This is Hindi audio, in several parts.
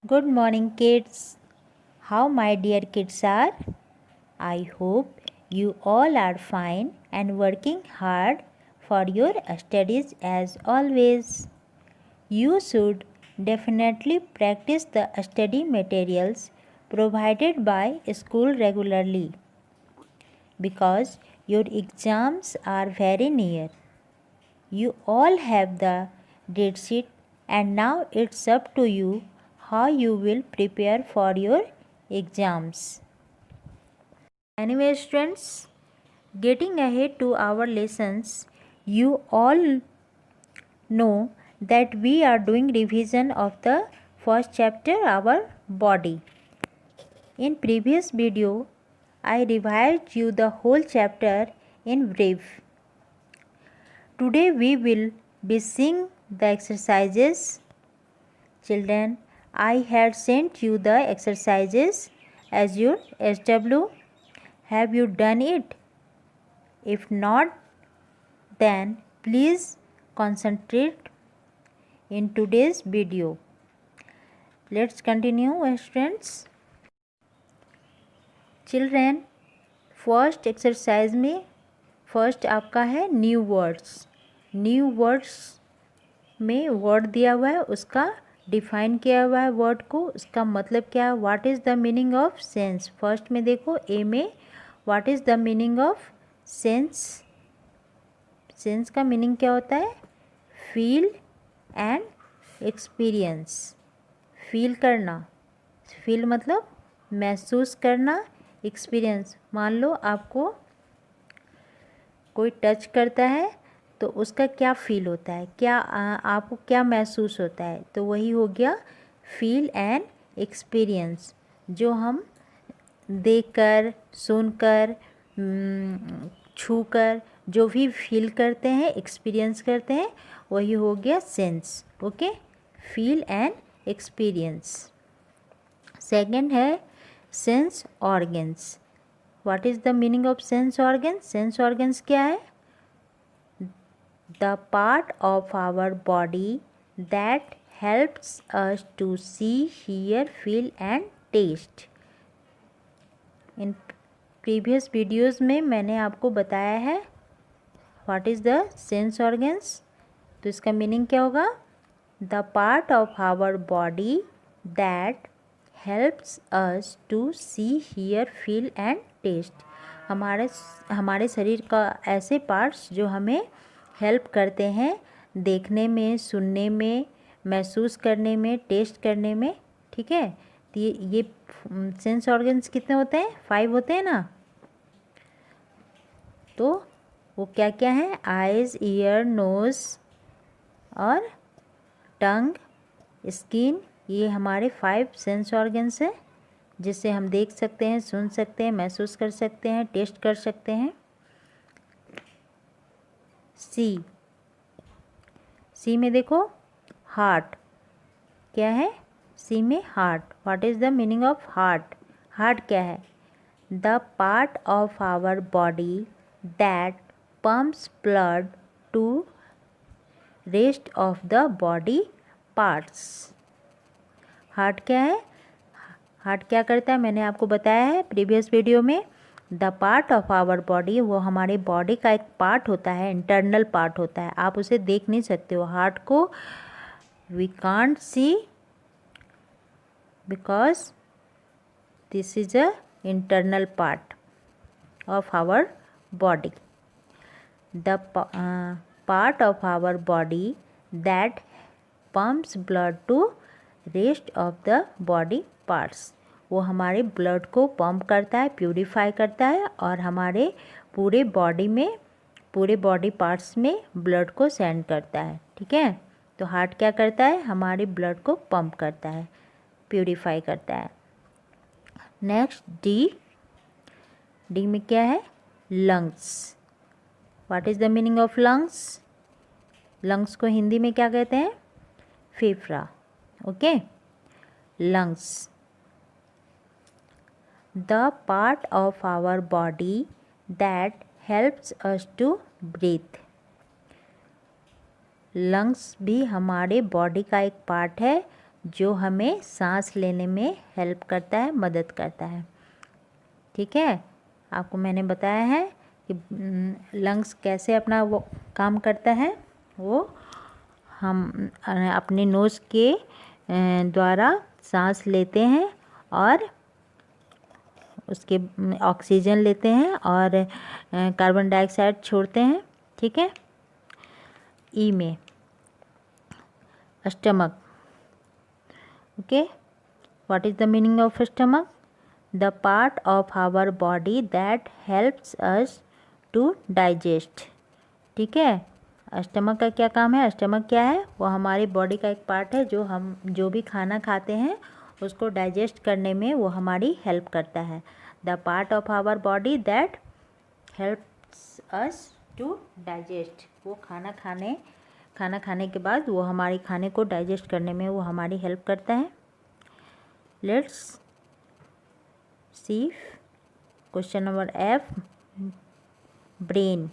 Good morning, kids. How my dear kids are? I hope you all are fine and working hard for your studies as always. You should definitely practice the study materials provided by school regularly because your exams are very near. You all have the date sheet and now it's up to you how you will prepare for your exams. Anyway, students, getting ahead to our lessons, you all know that we are doing revision of the first chapter, our body. In previous video, I revised you the whole chapter in brief. Today we will be seeing the exercises. Children, I had sent you the exercises as your SW. Have you done it? If not, then please concentrate in today's video. Let's continue, students. Children, first exercise में फर्स्ट आपका है न्यू वर्ड्स. न्यू वर्ड्स में वर्ड दिया हुआ है, उसका डिफाइन किया हुआ है वर्ड को, उसका मतलब क्या है, what is the meaning of sense. First में देखो ए में what is the meaning of sense. Sense का मीनिंग क्या होता है? Feel and experience. फील करना, फील मतलब महसूस करना. एक्सपीरियंस, मान लो आपको कोई टच करता है तो उसका क्या फील होता है, क्या आपको क्या महसूस होता है, तो वही हो गया फील एंड एक्सपीरियंस. जो हम देखकर, सुनकर, छूकर जो भी फील करते हैं, एक्सपीरियंस करते हैं, वही हो गया sense. Okay, feel and experience. Second है sense organs. What is the meaning of sense organs? Sense organs क्या है? The part of our body that helps us to see, hear, feel and taste. In previous videos में मैंने आपको बताया है what is the sense organs. तो इसका मीनिंग क्या होगा? The part of our body that helps us to see, hear, feel and test. हमारे शरीर का ऐसे पार्ट्स जो हमें हेल्प करते हैं देखने में, सुनने में, महसूस करने में, टेस्ट करने में. ठीक है, तो ये सेंस ऑर्गन्स कितने होते हैं? 5 होते हैं ना. तो वो क्या क्या है? आइज़, ईयर, नोज़ और टंग, स्किन. ये हमारे 5 सेंस ऑर्गन्स हैं जिससे हम देख सकते हैं, सुन सकते हैं, महसूस कर सकते हैं, टेस्ट कर सकते हैं. सी में देखो हार्ट. क्या है? सी में heart. What is the meaning of heart? Heart क्या है? The part of our body that pumps blood to rest of the body parts. Heart क्या है? हार्ट क्या करता है? मैंने आपको बताया है प्रीवियस वीडियो में. The part of our body, वो हमारे बॉडी का एक पार्ट होता है, इंटरनल पार्ट होता है. आप उसे देख नहीं सकते हो. हार्ट को we can't see because this is a internal part of our body. The part of our body that pumps blood to rest of the body parts. वो हमारे ब्लड को पंप करता है, प्यूरिफाई करता है और हमारे पूरे बॉडी में, पूरे बॉडी पार्ट्स में ब्लड को सेंड करता है. ठीक है, तो हार्ट क्या करता है? हमारे ब्लड को पंप करता है, प्यूरिफाई करता है. नेक्स्ट डी में क्या है? Lungs. What is the meaning of lungs? Lungs को हिंदी में क्या कहते हैं? फेफड़ा. Okay, lungs. The part of our body that helps us to breathe. Lungs भी हमारे बॉडी का एक पार्ट है जो हमें सांस लेने में हेल्प करता है, मदद करता है। ठीक है, आपको मैंने बताया है कि लंग्स कैसे अपना वो काम करता है। वो हम अपने नोज़ के द्वारा सांस लेते हैं और उसके ऑक्सीजन लेते हैं और कार्बन डाइऑक्साइड छोड़ते हैं। ठीक है। ई में stomach. Okay, what is the meaning of stomach? The part of our body that helps us to digest. ठीक है, स्टमक का क्या काम है? स्टमक क्या है? वो हमारी बॉडी का एक पार्ट है जो हम जो भी खाना खाते हैं उसको डाइजेस्ट करने में वो हमारी हेल्प करता है। The part of our body that helps us to digest. वो खाना खाने के बाद वो हमारे खाने को डाइजेस्ट करने में वो हमारी हेल्प करता है। Let's see question number F, brain.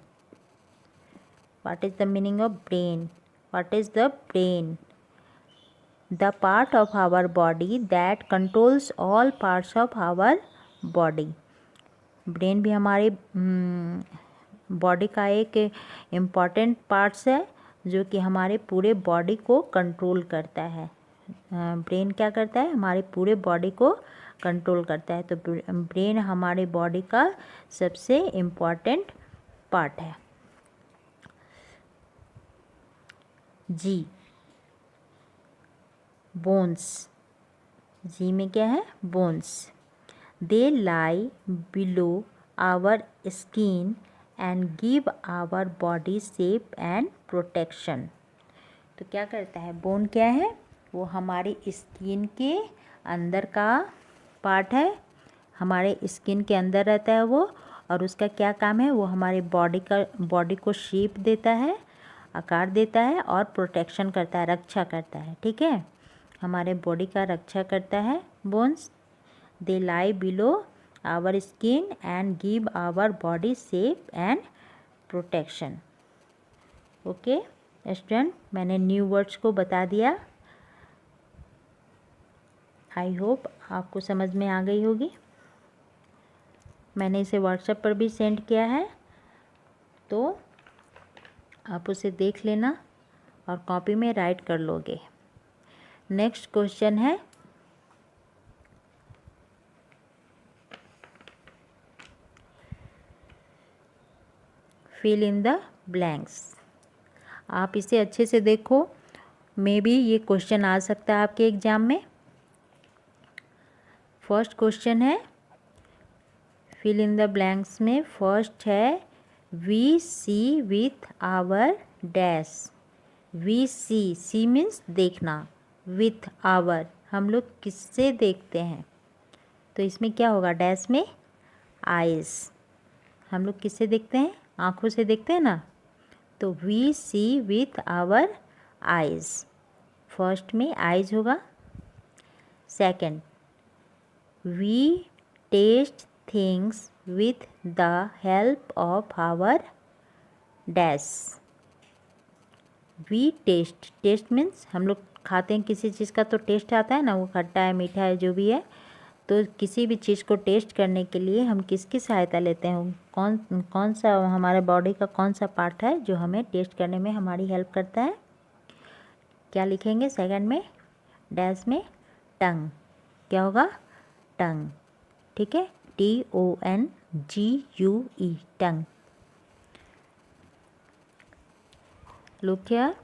What is the meaning of brain? What is the brain? The part of our body that controls all parts of our body. Brain भी हमारे बॉडी का एक इम्पॉर्टेंट पार्ट्स है जो कि हमारे पूरे बॉडी को कंट्रोल करता है। ब्रेन क्या करता है? हमारे पूरे बॉडी को कंट्रोल करता है। तो ब्रेन हमारे बॉडी का सबसे इम्पॉर्टेंट पार्ट है। जी, बोन्स। जी में क्या है? Bones. They lie below our skin and give our body shape and protection. तो क्या करता है? बोन क्या है? वो हमारी स्किन के अंदर का पार्ट है। हमारे स्किन के अंदर रहता है वो, और उसका क्या काम है? वो हमारे बॉडी को शेप देता है, आकार देता है और प्रोटेक्शन करता है, रक्षा करता है। ठीक है, हमारे बॉडी का रक्षा करता है bones. They lie below our skin and give our body shape and protection. Okay student, मैंने न्यू वर्ड्स को बता दिया। आई होप आपको समझ में आ गई होगी। मैंने इसे व्हाट्सएप पर भी सेंड किया है, तो आप उसे देख लेना और कॉपी में राइट कर लोगे। नेक्स्ट क्वेश्चन है फिल इन द ब्लैंक्स। आप इसे अच्छे से देखो, मे बी ये क्वेश्चन आ सकता है आपके एग्जाम में। फर्स्ट क्वेश्चन है फिल इन द ब्लैंक्स में फर्स्ट है we see with our dash. We see means देखना, विथ आवर हम लोग किससे देखते हैं? तो इसमें क्या होगा? डैश में आइज़। हम लोग किससे देखते हैं? आँखों से देखते हैं ना। तो we see with our eyes, first में आइज़ होगा। Second, we taste things with the help of our dash. We taste means हम लोग खाते हैं किसी चीज़ का, तो टेस्ट आता है ना, वो खट्टा है, मीठा है, जो भी है। तो किसी भी चीज़ को टेस्ट करने के लिए हम किसकी सहायता लेते हैं? कौन सा हमारे बॉडी का कौन सा पार्ट है जो हमें टेस्ट करने में हमारी हेल्प करता है? क्या लिखेंगे सेकंड में? डैश में टंग। क्या होगा? टंग। ठीक है, TONGUE, tongue. Look here,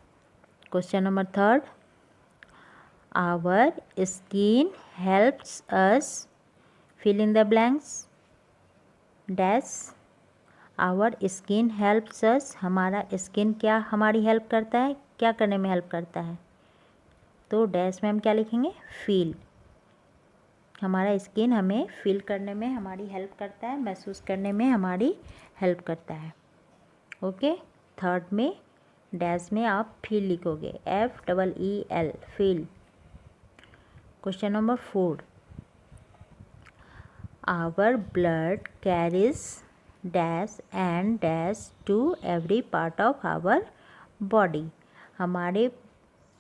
question number third, our skin helps us fill in the blanks dash. Our skin helps us, हमारा स्किन क्या हमारी हेल्प करता है? क्या करने में हेल्प करता है? तो डैश में हम क्या लिखेंगे? फील। हमारा स्किन हमें फील करने में हमारी हेल्प करता है, महसूस करने में हमारी हेल्प करता है। ओके, थर्ड में डैश में आप फील लिखोगे, FEEL, feel. Question number 4, our blood carries dash and dash to every part of our body. हमारे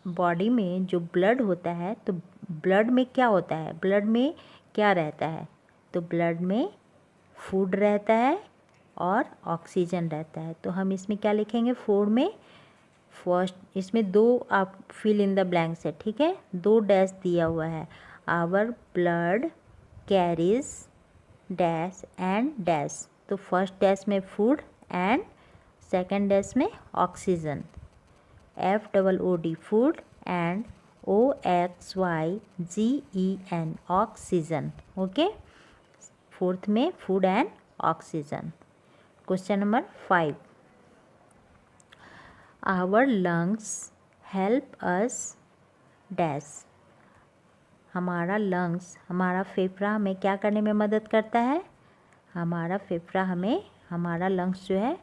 बॉडी में जो ब्लड होता है, तो ब्लड में क्या होता है, ब्लड में क्या रहता है, तो ब्लड में फूड रहता है और ऑक्सीजन रहता है। तो हम इसमें क्या लिखेंगे, फूड में फर्स्ट, इसमें दो आप फिल इन द ब्लैंक्स है, ठीक है, दो डैश दिया हुआ है, our blood carries dash and dash. तो फर्स्ट डैश में फूड एंड सेकंड डैश में oxygen, FOOD food and OXYGEN oxygen. Okay, fourth में food and oxygen. Question number 5, our lungs help us dash. हमारा लंग्स, हमारा फेफड़ा हमें क्या करने में मदद करता है, हमारा फेफड़ा हमें, हमारा लंग्स जो है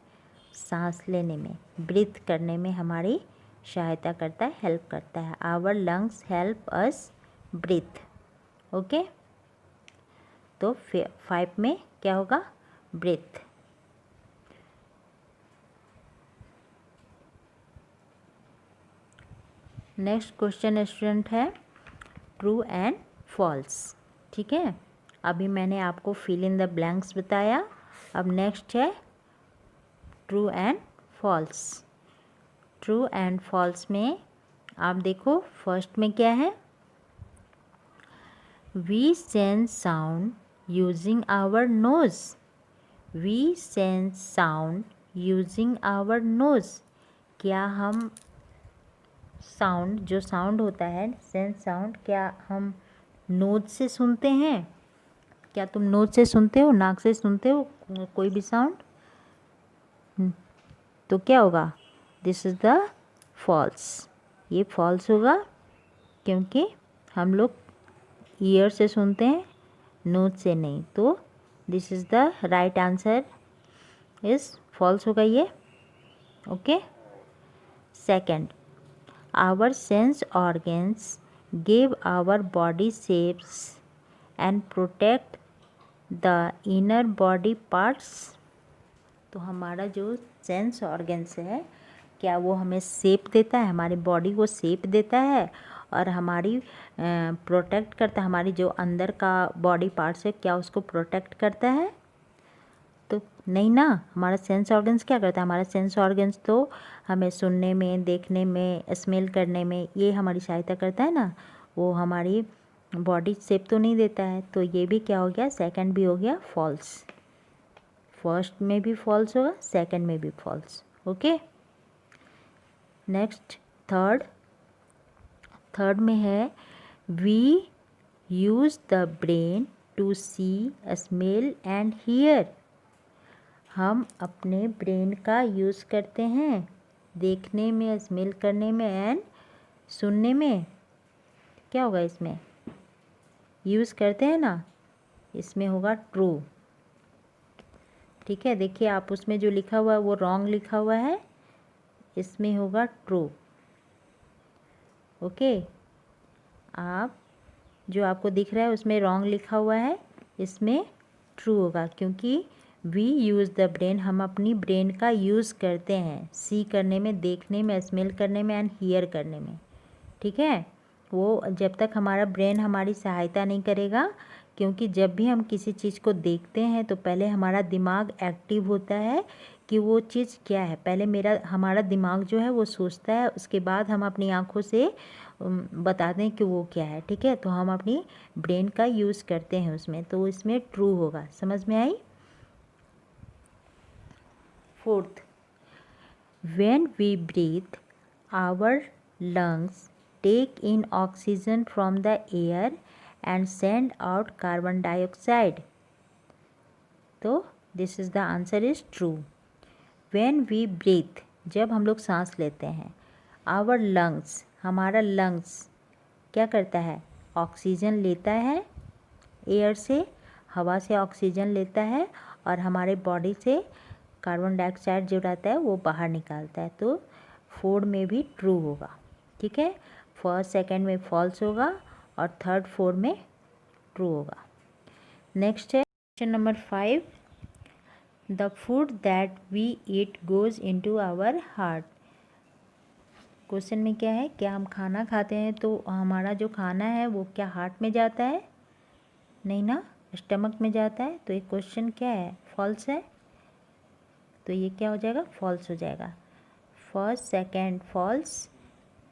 सांस लेने में, ब्रीथ करने में हमारी सहायता करता है, हेल्प करता है। Our lungs help us breathe. Okay, तो 5 में क्या होगा, ब्रीथ। नेक्स्ट क्वेश्चन स्टूडेंट है ट्रू एंड फॉल्स। ठीक है, अभी मैंने आपको फिल इन द ब्लैंक्स बताया, अब नेक्स्ट है true and false. True and false में आप देखो फर्स्ट में क्या है, we sense sound using our nose. We sense sound using our nose. क्या हम साउंड, जो साउंड होता है सेंस साउंड, क्या हम नोज से सुनते हैं? क्या तुम नोज से सुनते हो, नाक से सुनते हो कोई भी साउंड? तो क्या होगा, दिस इज़ द फॉल्स। ये फॉल्स होगा क्योंकि हम लोग ईयर से सुनते हैं, नोज से नहीं। तो this is the right answer is false होगा ये। Okay, second, our sense organs give our body shapes and protect the inner body parts. तो हमारा जो सेंस ऑर्गन्स है, क्या वो हमें शेप देता है, हमारी बॉडी को शेप देता है और हमारी प्रोटेक्ट करता है, हमारी जो अंदर का बॉडी पार्ट्स है क्या उसको प्रोटेक्ट करता है? तो नहीं ना। हमारा सेंस ऑर्गन्स क्या करता है, हमारा सेंस ऑर्गन्स तो हमें सुनने में, देखने में, स्मेल करने में, ये हमारी सहायता करता है ना, वो हमारी बॉडी शेप तो नहीं देता है। तो ये भी क्या हो गया, सेकंड भी हो गया फॉल्स। फर्स्ट में भी फॉल्स होगा, सेकंड में भी फॉल्स। ओके, नेक्स्ट थर्ड में है we use the brain to see, smell and hear. हम अपने ब्रेन का यूज़ करते हैं देखने में, स्मेल करने में एंड सुनने में। क्या होगा इसमें, यूज़ करते हैं ना, इसमें होगा ट्रू। ठीक है, देखिए आप उसमें जो लिखा हुआ है वो रॉन्ग लिखा हुआ है, इसमें होगा ट्रू। ओके, आप जो आपको दिख रहा है उसमें रॉन्ग लिखा हुआ है, इसमें ट्रू होगा क्योंकि वी यूज़ द ब्रेन, हम अपनी ब्रेन का यूज़ करते हैं सी करने में, देखने में, स्मेल करने में एंड हियर करने में। ठीक है, वो जब तक हमारा ब्रेन हमारी सहायता नहीं करेगा, क्योंकि जब भी हम किसी चीज़ को देखते हैं तो पहले हमारा दिमाग एक्टिव होता है कि वो चीज़ क्या है। पहले हमारा दिमाग जो है वो सोचता है, उसके बाद हम अपनी आँखों से बताते हैं कि वो क्या है। ठीक है, तो हम अपनी ब्रेन का यूज़ करते हैं उसमें, तो इसमें ट्रू होगा। समझ में आई? Fourth, when we breathe, our lungs take in oxygen from the air and send out carbon dioxide. तो this is the answer is true. When we breathe, जब हम लोग सांस लेते हैं, our lungs, हमारा lungs क्या करता है, ऑक्सीजन लेता है एयर से, हवा से ऑक्सीजन लेता है और हमारे बॉडी से कार्बन डाइऑक्साइड जो रहता है वो बाहर निकालता है। तो फोर्थ में भी ट्रू होगा। ठीक है, फर्स्ट सेकंड में फॉल्स होगा और थर्ड फोर्थ में ट्रू होगा। नेक्स्ट है question number 5, the food that we eat goes into our heart. Question में क्या है, क्या हम खाना खाते हैं तो हमारा जो खाना है वो क्या हार्ट में जाता है? नहीं ना, स्टमक में जाता है। तो ये क्वेश्चन क्या है, फॉल्स है। तो ये क्या हो जाएगा, फॉल्स हो जाएगा। First second false,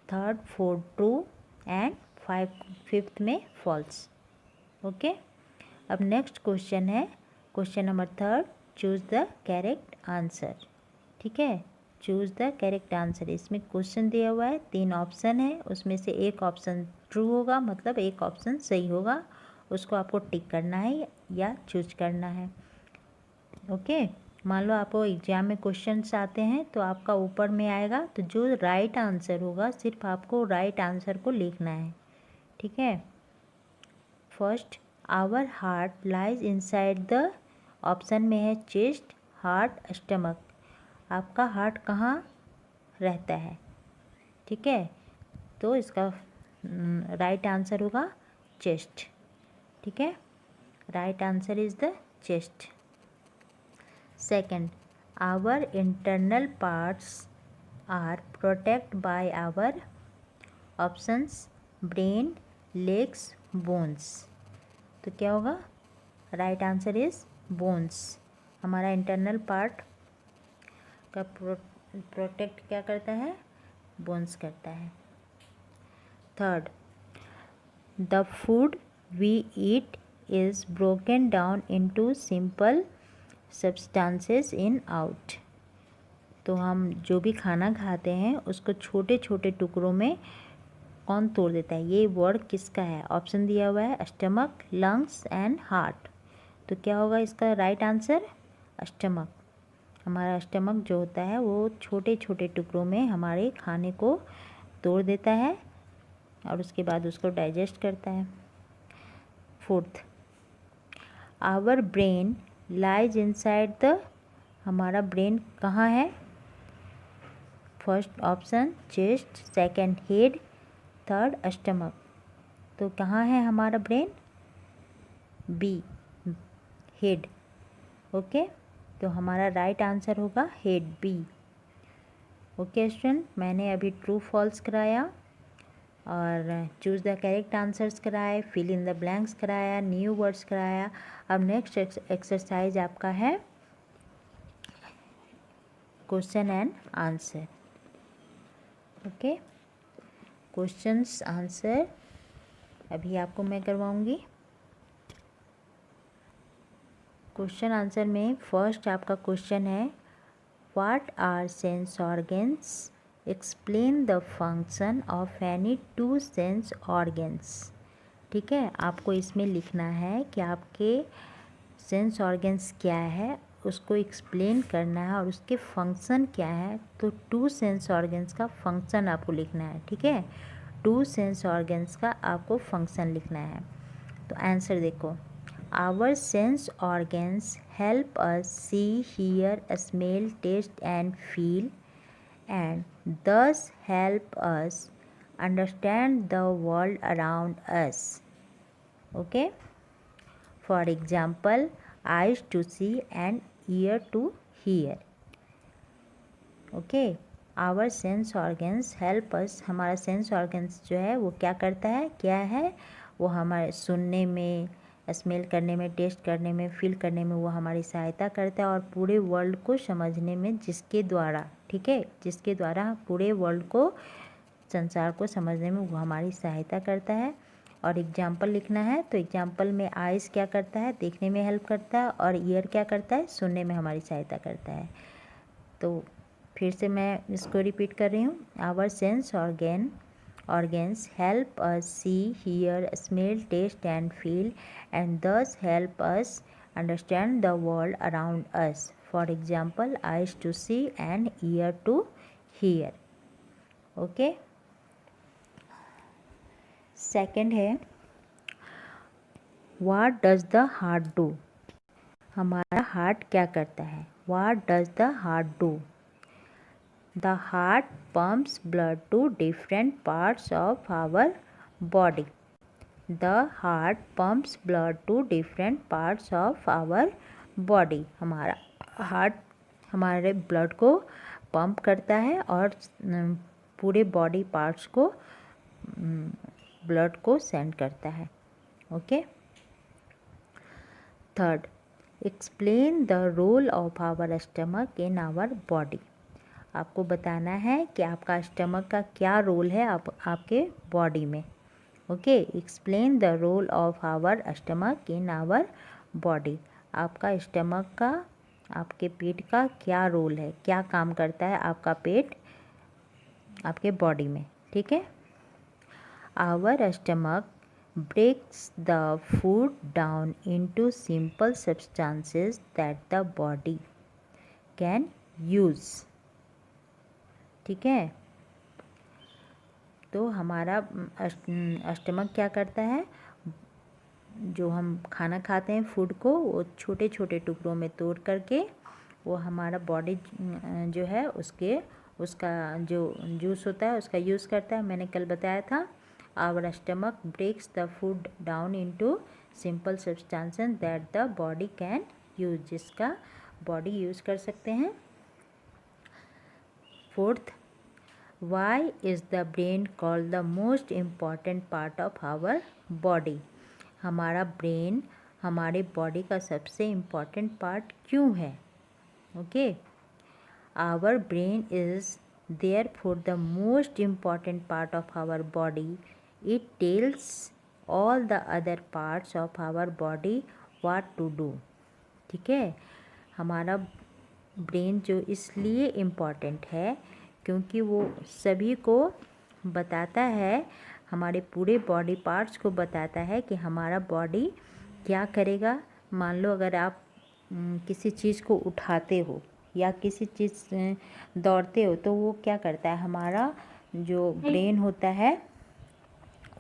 third fourth true and fifth में फॉल्स। ओके। अब नेक्स्ट क्वेश्चन है question number third, choose the correct answer. ठीक है, चूज़ द करेक्ट आंसर। इसमें क्वेश्चन दिया हुआ है, 3 ऑप्शन है, उसमें से एक ऑप्शन ट्रू होगा, मतलब एक ऑप्शन सही होगा, उसको आपको टिक करना है या चूज करना है। ओके। मान लो आपको एग्जाम में क्वेश्चंस आते हैं तो आपका ऊपर में आएगा, तो जो राइट आंसर होगा सिर्फ आपको राइट आंसर को लिखना है। ठीक है। First, our heart lies inside the, option में है चेस्ट, हार्ट, स्टमक। आपका हार्ट कहाँ रहता है? ठीक है, तो इसका राइट आंसर होगा चेस्ट। ठीक है, right answer is the chest. Second, our internal parts are protect by our, options brain, legs, bones. तो क्या होगा, राइट आंसर इज बोन्स। हमारा इंटरनल पार्ट का प्रोटेक्ट क्या करता है, बोन्स करता है। Third, the food we eat is broken down into simple substances in out. तो हम जो भी खाना खाते हैं उसको छोटे छोटे टुकड़ों में कौन तोड़ देता है? ये वर्ड किसका है? ऑप्शन दिया हुआ है स्टमक, लंग्स एंड हार्ट। तो क्या होगा इसका राइट आंसर? स्टमक। हमारा स्टमक जो होता है वो छोटे छोटे टुकड़ों में हमारे खाने को तोड़ देता है और उसके बाद उसको डाइजेस्ट करता है। Fourth, our brain lies inside the, हमारा ब्रेन कहाँ है? First option chest, second head, third stomach. तो कहाँ है हमारा ब्रेन? B, head. ओके, तो हमारा राइट आंसर होगा हेड, बी। ओके स्टूडेंट, मैंने अभी ट्रू फॉल्स कराया और चूज़ द करेक्ट आंसर्स कराए, फिल इन द ब्लैंक्स कराया, न्यू वर्ड्स कराया। अब नेक्स्ट एक्सरसाइज आपका है question and answer. Okay, questions answer अभी आपको मैं करवाऊंगी। क्वेश्चन आंसर में फर्स्ट आपका क्वेश्चन है, what are sense organs, explain the function of any two sense organs. ठीक है, आपको इसमें लिखना है कि आपके सेंस ऑर्गन्स क्या है, उसको एक्सप्लेन करना है और उसके फंक्शन क्या है। तो टू सेंस ऑर्गन्स का फंक्शन आपको लिखना है। ठीक है, टू सेंस ऑर्गन्स का आपको फंक्शन लिखना है। तो आंसर देखो, our sense organs help us see, hear, smell, taste and feel and thus help us understand the world around us. Okay, for example, eyes to see and ear to hear. Okay, our sense organs help us, हमारा सेंस ऑर्गन्स जो है वो क्या करता है, क्या है वो, हमारे सुनने में, स्मेल करने में, टेस्ट करने में, फील करने में वो हमारी सहायता करता है और पूरे वर्ल्ड को समझने में, जिसके द्वारा, ठीक है, जिसके द्वारा पूरे वर्ल्ड को, संसार को समझने में वो हमारी सहायता करता है। और एग्जाम्पल लिखना है, तो एग्जाम्पल में आइज़ क्या करता है, देखने में हेल्प करता है, और ईयर क्या करता है, सुनने में हमारी सहायता करता है। तो फिर से मैं इसको रिपीट कर रही हूँ, our sense organs help us see, hear, smell, taste and feel and thus help us understand the world around us. For example, eyes to see and ear to hear. Okay. Second है, what does the heart do? हमारा हार्ट क्या करता है? What does the heart do? The heart pumps blood to different parts of our body. The heart pumps blood to different parts of our body. हमारा हार्ट हमारे ब्लड को पंप करता है और पूरे बॉडी पार्ट्स को ब्लड को सेंड करता है। Okay. Third, explain the role of our stomach in our body. आपको बताना है कि आपका स्टमक का क्या रोल है आपके बॉडी में। Okay, explain the role of our stomach in our body. आपका स्टमक का, आपके पेट का क्या रोल है, क्या काम करता है आपका पेट आपके बॉडी में। ठीक है। Our stomach breaks the food down into simple substances that the body can use। ठीक है। तो हमारा स्टमक क्या करता है, जो हम खाना खाते हैं फूड को, वो छोटे छोटे टुकड़ों में तोड़ करके वो हमारा बॉडी जो है उसका जो जूस होता है उसका यूज़ करता है। मैंने कल बताया था, our stomach breaks the food down into simple substances that the body can use, जिसका बॉडी यूज़ कर सकते हैं। Fourth, why is the brain called the most important part of our body. हमारा ब्रेन हमारे बॉडी का सबसे इम्पॉर्टेंट पार्ट क्यों है। Okay. Our brain is therefore the most important part of our body. It tells all the other parts of our body what to do। ठीक है। हमारा ब्रेन जो इसलिए इम्पॉर्टेंट है क्योंकि वो सभी को बताता है, हमारे पूरे बॉडी पार्ट्स को बताता है कि हमारा बॉडी क्या करेगा। मान लो अगर आप किसी चीज़ को उठाते हो या किसी चीज़ से दौड़ते हो तो वो क्या करता है, हमारा जो ब्रेन होता है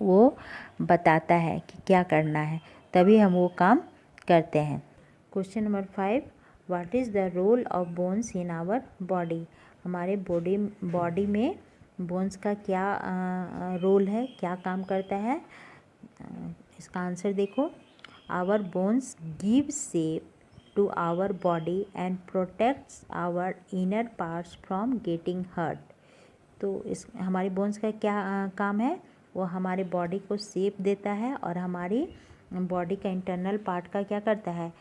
वो बताता है कि क्या करना है, तभी हम वो काम करते हैं। Question number 5, what is the role of bones in our body. हमारे बॉडी में बोन्स का क्या रोल है, क्या काम करता है। इसका आंसर देखो, our bones give shape to our body and protects our inner parts from getting hurt। तो इस हमारी बोन्स का क्या काम है, वो हमारे बॉडी को शेप देता है और हमारी बॉडी का इंटरनल पार्ट का क्या करता है,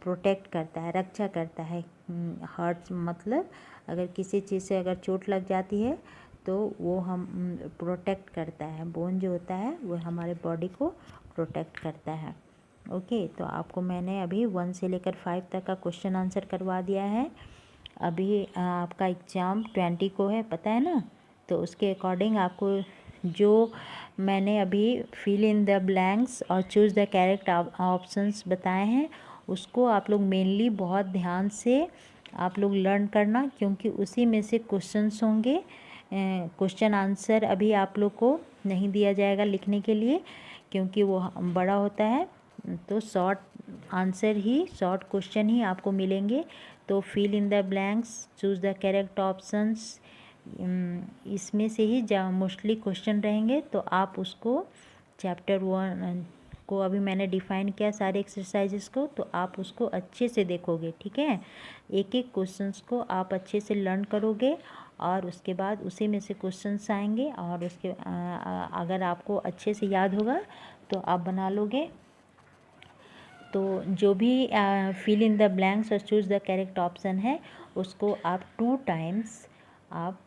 प्रोटेक्ट करता है, रक्षा करता है। हर्ट मतलब अगर किसी चीज़ से अगर चोट लग जाती है तो वो हम प्रोटेक्ट करता है। बोन जो होता है वो हमारे बॉडी को प्रोटेक्ट करता है। ओके। तो आपको मैंने अभी 1 से लेकर 5 तक का क्वेश्चन आंसर करवा दिया है। अभी आपका एग्ज़ाम 20 को है, पता है ना। तो उसके अकॉर्डिंग आपको जो मैंने अभी फिल इन द ब्लैंक्स और चूज़ द करेक्ट ऑप्शंस बताए हैं उसको आप लोग मेनली बहुत ध्यान से आप लोग लर्न करना, क्योंकि उसी में से क्वेश्चंस होंगे। क्वेश्चन आंसर अभी आप लोग को नहीं दिया जाएगा लिखने के लिए, क्योंकि वो बड़ा होता है। तो शॉर्ट आंसर ही, शॉर्ट क्वेश्चन ही आपको मिलेंगे। तो fill in the blanks, choose the correct options, इसमें से ही मोस्टली क्वेश्चन रहेंगे। तो आप उसको चैप्टर 1 को अभी मैंने डिफ़ाइन किया सारे एक्सरसाइजेस को, तो आप उसको अच्छे से देखोगे। ठीक है। एक एक क्वेश्चंस को आप अच्छे से लर्न करोगे और उसके बाद उसी में से क्वेश्चंस आएंगे और उसके अगर आपको अच्छे से याद होगा तो आप बना लोगे। तो जो भी फिल इन द ब्लैंक्स और चूज़ द करेक्ट ऑप्शन है उसको आप 2 टाइम्स आप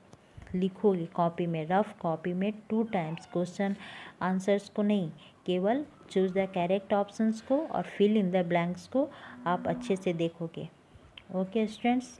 लिखोगे कॉपी में, रफ कॉपी में 2 टाइम्स। क्वेश्चन आंसर्स को नहीं, केवल चूज़ द करेक्ट ऑप्शंस को और फिल इन द ब्लैंक्स को आप अच्छे से देखोगे। Okay students.